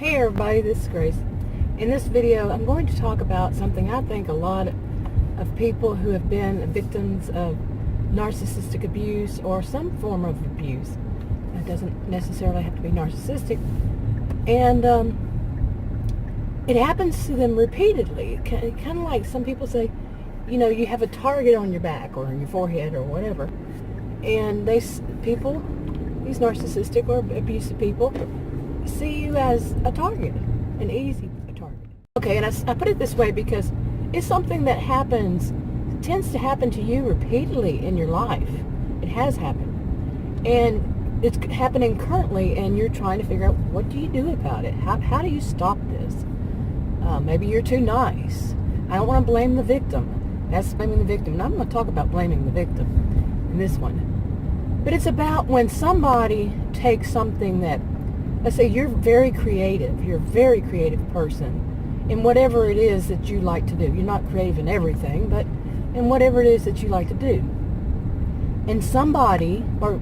Hey everybody, this is Grace. In this video, I'm going to talk about something I think a lot of people who have been victims of narcissistic abuse or some form of abuse. It doesn't necessarily have to be narcissistic. And it happens to them repeatedly. Kind of like some people say, you know, you have a target on your back or on your forehead or whatever. And these narcissistic or abusive people see you as a target, an easy target. Okay, and I put it this way because it's something that tends to happen to you repeatedly in your life. It has happened. And it's happening currently, and you're trying to figure out, what do you do about it? How do you stop this? Maybe you're too nice. I don't want to blame the victim. That's blaming the victim. And I'm going to talk about blaming the victim in this one. But it's about when somebody takes something that, let's say you're a very creative person in whatever it is that you like to do. You're not creative in everything, but in whatever it is that you like to do. And somebody, or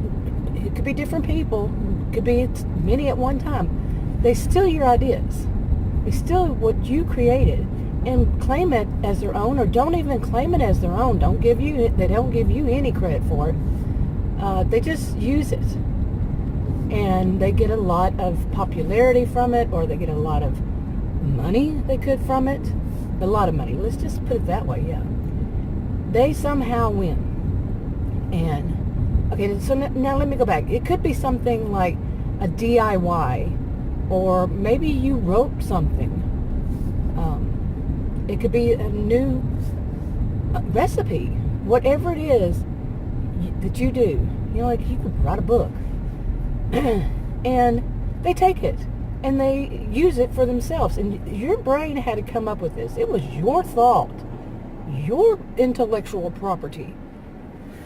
it could be different people, it could be many at one time, they steal your ideas. They steal what you created and claim it as their own, or don't even claim it as their own. They don't give you any credit for it. They just use it. And they get a lot of popularity from it, or they get a lot of money from it. A lot of money. Let's just put it that way, yeah. They somehow win. And, okay, so now let me go back. It could be something like a DIY, or maybe you wrote something. It could be a new recipe. Whatever it is that you do. You know, like you could write a book. And they take it and they use it for themselves, and your brain had to come up with this. It was your thought, your intellectual property,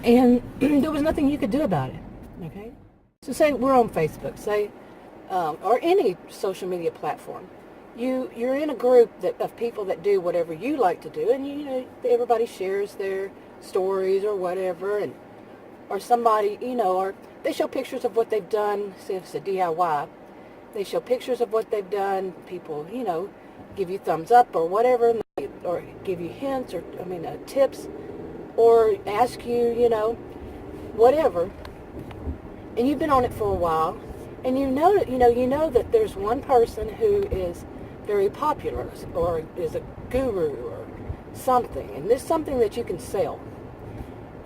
and there was nothing you could do about it. Okay, so say we're on Facebook, or any social media platform. You're in a group of people that do whatever you like to do, and you know everybody shares their stories or whatever, or somebody, or they show pictures of what they've done. Say if it's a DIY, they show pictures of what they've done. People, give you thumbs up or whatever, or give you hints or tips, or ask you, whatever. And you've been on it for a while, and you know that there's one person who is very popular, or is a guru or something, and there's something that you can sell.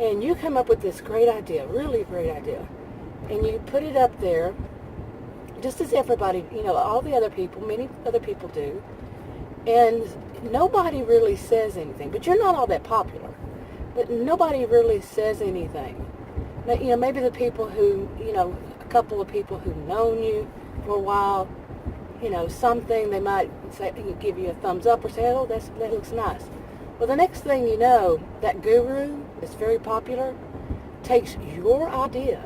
And you come up with this great idea, really great idea, and you put it up there, just as everybody, all the other people, many other people do, and nobody really says anything. But you're not all that popular, but nobody really says anything. But, maybe the people who, a couple of people who've known you for a while, something, they might say, give you a thumbs up or say, oh, that looks nice. Well, the next thing you know, that guru that's very popular takes your idea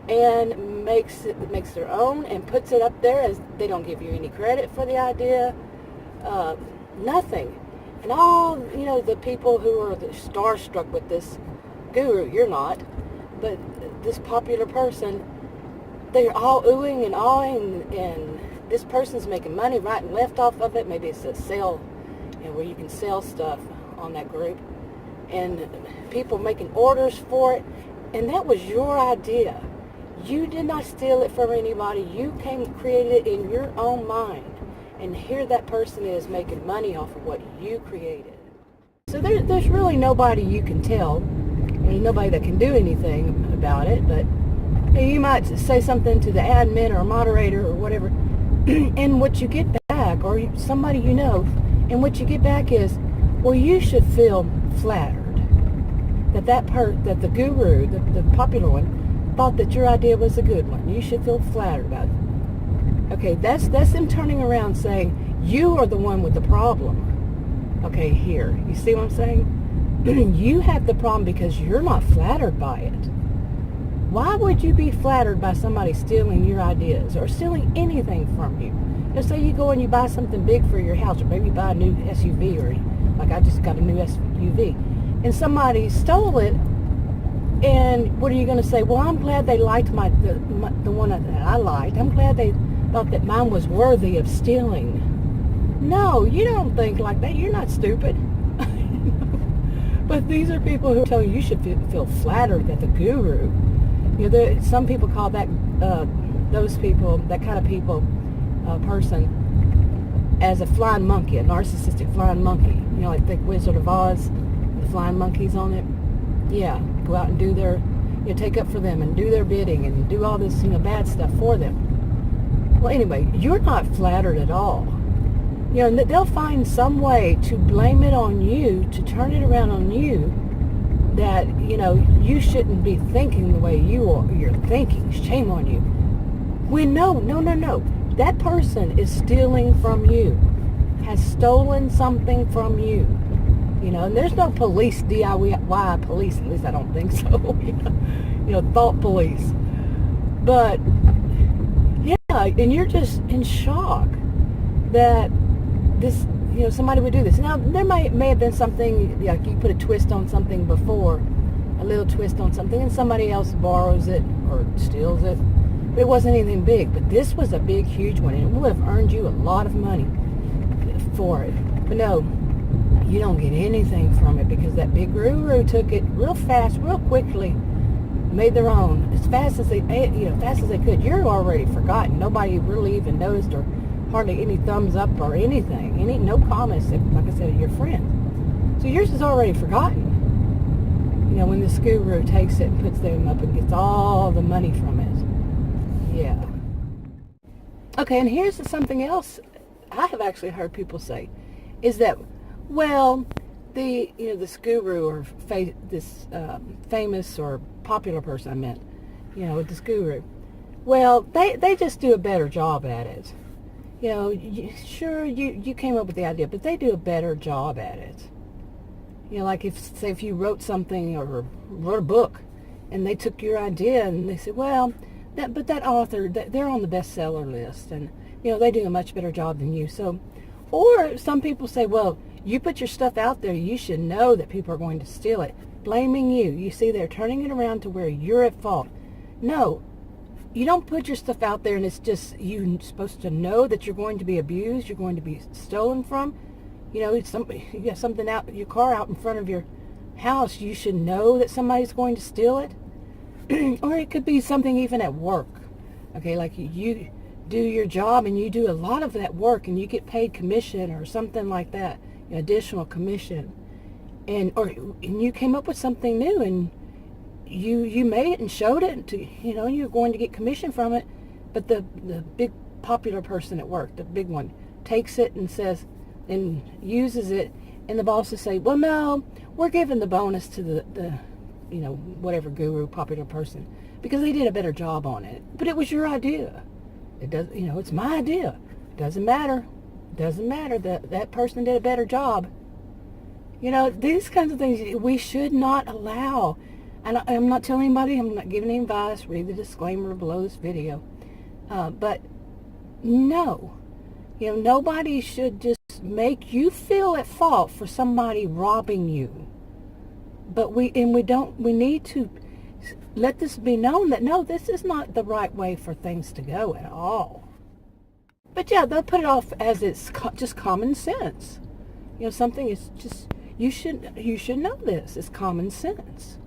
and makes their own and puts it up there, as they don't give you any credit for the idea, nothing. And all, the people who are starstruck with this guru, you're not, but this popular person, they're all oohing and awing, and this person's making money right and left off of it. Maybe it's a sale, where you can sell stuff on that group, and people making orders for it, and that was your idea. You did not steal it from anybody. You created it in your own mind, and here that person is making money off of what you created. So there's really nobody you can tell. There's nobody that can do anything about it, but you might say something to the admin or moderator or whatever, and what you get back, or somebody and what you get back is, well, you should feel flattered that the guru, the popular one, thought that your idea was a good one. You should feel flattered about it. Okay, that's them turning around saying, you are the one with the problem. Okay, here. You see what I'm saying? You have the problem because you're not flattered by it. Why would you be flattered by somebody stealing your ideas or stealing anything from you? Let's say you go and you buy something big for your house, or maybe you buy a new SUV, or like I just got a new SUV, and somebody stole it, and what are you going to say? Well, I'm glad they liked the one that I liked. I'm glad they thought that mine was worthy of stealing. No, you don't think like that. You're not stupid. But these are people who tell you should feel flattered that the guru. Some people call that those people, that kind of people, person, as a flying monkey, a narcissistic flying monkey. Like the Wizard of Oz, the flying monkeys on it. Yeah, go out and do their, take up for them and do their bidding and do all this, bad stuff for them. Well, anyway, you're not flattered at all. They'll find some way to blame it on you, to turn it around on you, that, you shouldn't be thinking the way you're thinking. Shame on you. No. That person is stealing from you, has stolen something from you. And there's no police, DIY police, at least I don't think so. Thought police. But, yeah, and you're just in shock that this, somebody would do this. Now, there may have been something, like you put a twist on something before, a little twist on something, and somebody else borrows it or steals it. But it wasn't anything big. But this was a big, huge one, and it would have earned you a lot of money for it. But no, you don't get anything from it, because that big guru took it real fast, real quickly, made their own as fast as they could. You're already forgotten. Nobody really even noticed, or hardly any thumbs up or anything. No comments, like I said, your friend. So yours is already forgotten. When this guru takes it and puts them up and gets all the money from it. Yeah. Okay, and here's something else I have actually heard people say, is that, well, this guru or this famous or popular person I meant, this guru, well, they just do a better job at it. Sure, you came up with the idea, but they do a better job at it. Like if you wrote something or wrote a book, and they took your idea and they said, well, that author, they're on the bestseller list, and they do a much better job than you. So, or some people say, well, you put your stuff out there, you should know that people are going to steal it, blaming you. You see, they're turning it around to where you're at fault. No. You don't put your stuff out there and it's just you're supposed to know that you're going to be abused, you're going to be stolen from. You got something out, your car out in front of your house, you should know that somebody's going to steal it. Or it could be something even at work. Okay, like you do your job and you do a lot of that work and you get paid commission or something like that, additional commission. And you came up with something new and you made it and showed it to, you're going to get commission from it. But the big popular person at work, the big one, takes it and says, and uses it, and the bosses say, well, no, we're giving the bonus to the whatever guru, popular person, because they did a better job on it. But it was your idea. It does, it's my idea. Doesn't matter. That person did a better job. These kinds of things we should not allow. And I'm not telling anybody, I'm not giving any advice, read the disclaimer below this video. But no, nobody should just make you feel at fault for somebody robbing you. But we need to let this be known that no, this is not the right way for things to go at all. But yeah, they'll put it off as it's just common sense. Something is just, you should know this. It's common sense.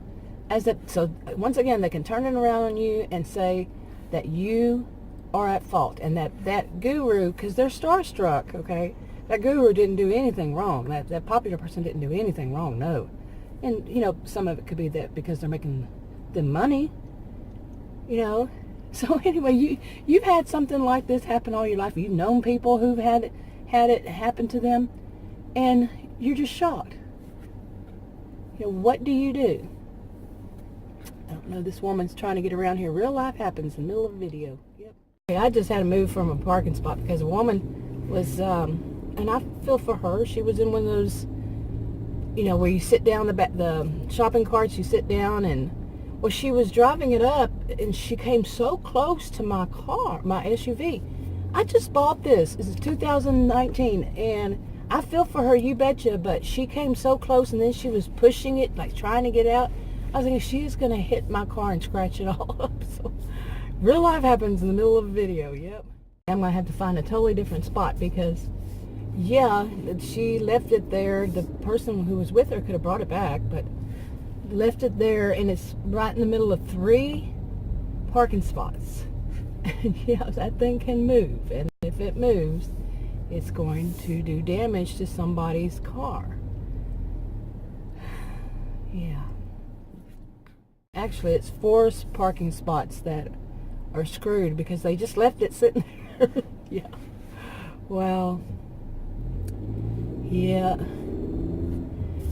So once again, they can turn it around on you and say that you are at fault, and that guru, because they're starstruck, okay? That guru didn't do anything wrong. That popular person didn't do anything wrong, no. And, some of it could be that because they're making the money, So anyway, you've had something like this happen all your life. You've known people who've had it happen to them, and you're just shocked. What do you do? I don't know, this woman's trying to get around here. Real life happens in the middle of a video. Yep. I just had to move from a parking spot because a woman was, and I feel for her, she was in one of those, where you sit down, the shopping carts, you sit down, and, well, she was driving it up, and she came so close to my car, my SUV. I just bought this. This is 2019, and I feel for her, you betcha, but she came so close, and then she was pushing it, like trying to get out. I was thinking, she's going to hit my car and scratch it all up. So, real life happens in the middle of a video, yep. I'm going to have to find a totally different spot because, yeah, she left it there. The person who was with her could have brought it back, but left it there, and it's right in the middle of 3 parking spots. And yeah, that thing can move, and if it moves, it's going to do damage to somebody's car. Yeah. Actually, it's 4 parking spots that are screwed because they just left it sitting there. Yeah. Well, yeah.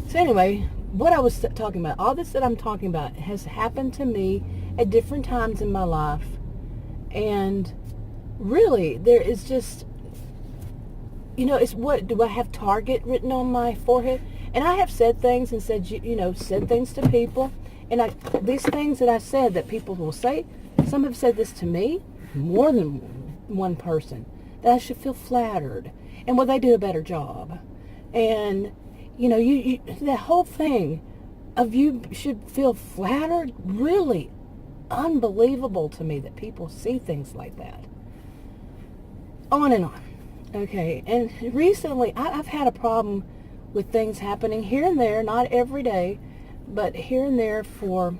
So anyway, what I was talking about, all this that I'm talking about has happened to me at different times in my life. And really, there is just, it's what, do I have Target written on my forehead? And I have said things and said things to people. And these things that I said that people will say, some have said this to me, more than one person, that I should feel flattered. And will they do a better job? And, you that whole thing of you should feel flattered, really unbelievable to me that people see things like that. On and on. Okay, and recently I've had a problem with things happening here and there, not every day, but here and there for,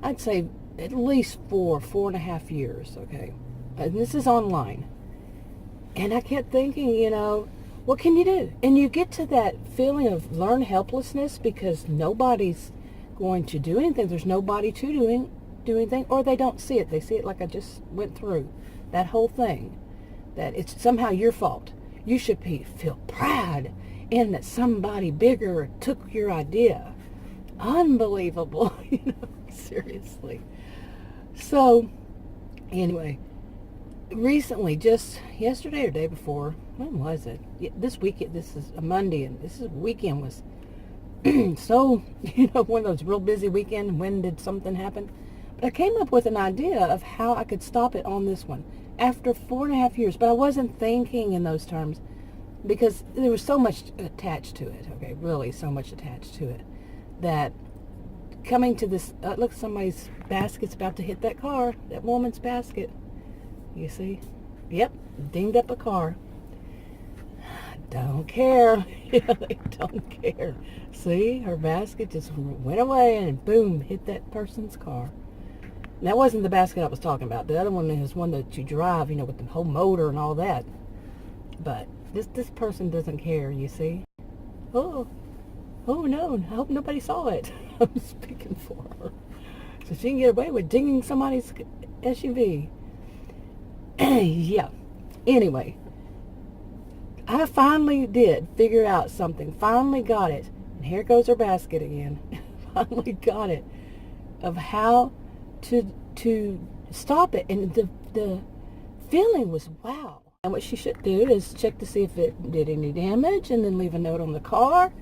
I'd say, at least 4.5 years, okay? And this is online. And I kept thinking, what can you do? And you get to that feeling of learned helplessness because nobody's going to do anything. There's nobody to do anything, or they don't see it. They see it like I just went through. That whole thing. That it's somehow your fault. You should feel proud in that somebody bigger took your idea. Unbelievable, seriously. So, anyway, recently, just yesterday or day before, when was it? This weekend, this is a Monday, and this weekend was so, one of those real busy weekends. When did something happen? But I came up with an idea of how I could stop it on this one after 4.5 years. But I wasn't thinking in those terms because there was so much attached to it. Okay, really so much attached to it that coming to this, look, somebody's basket's about to hit that car, that woman's basket. You see? Yep, dinged up a car. Don't care. Yeah, they don't care. See, her basket just went away and boom, hit that person's car. And that wasn't the basket I was talking about. The other one is one that you drive, with the whole motor and all that. But this person doesn't care, you see? Oh no, I hope nobody saw it. I'm speaking for her. So she can get away with dinging somebody's SUV. Yeah. Anyway, I finally did figure out something. Finally got it. And here goes her basket again. Finally got it. Of how to stop it. And the feeling was wow. And what she should do is check to see if it did any damage and then leave a note on the car.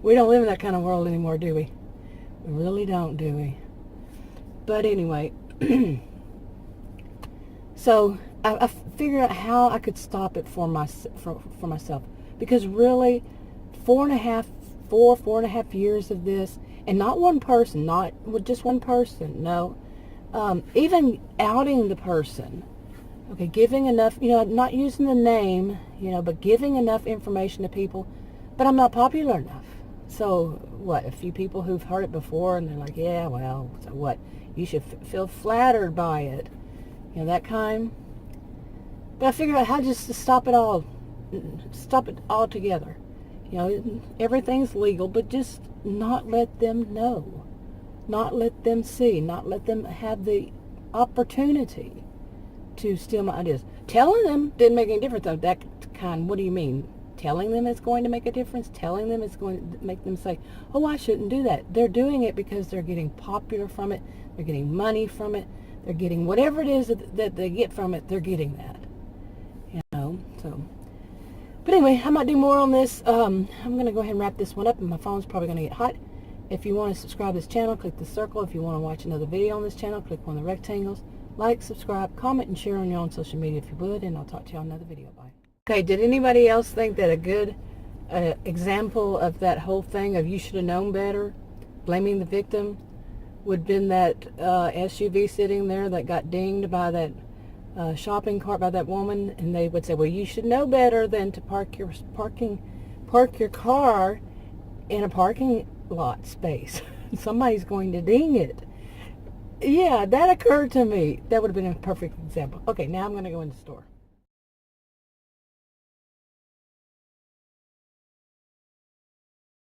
We don't live in that kind of world anymore, do we? We really don't, do we? But anyway, so I figured out how I could stop it for myself. Because really, 4.5 years of this, and not one person, not with just one person, no. Even outing the person, okay, giving enough, not using the name, but giving enough information to people, but I'm not popular enough. So what, a few people who've heard it before and they're like, yeah, well, so what? You should feel flattered by it. That kind. But I figured out how just to stop it all together. Everything's legal, but just not let them know. Not let them see. Not let them have the opportunity to steal my ideas. Telling them didn't make any difference. Though. That kind, what do you mean? Telling them it's going to make a difference? Telling them it's going to make them say, oh, I shouldn't do that. They're doing it because they're getting popular from it. They're getting money from it. They're getting whatever it is that they get from it. They're getting that. So. But anyway, I might do more on this. I'm going to go ahead and wrap this one up, and my phone's probably going to get hot. If you want to subscribe to this channel, click the circle. If you want to watch another video on this channel, click one of the rectangles. Like, subscribe, comment, and share on your own social media if you would, and I'll talk to you on another video. Bye. Okay, did anybody else think that a good example of that whole thing of you should have known better, blaming the victim, would have been that SUV sitting there that got dinged by that shopping cart by that woman, and they would say, well, you should know better than to park your car in a parking lot space. Somebody's going to ding it. Yeah, that occurred to me. That would have been a perfect example. Okay, now I'm going to go in the store.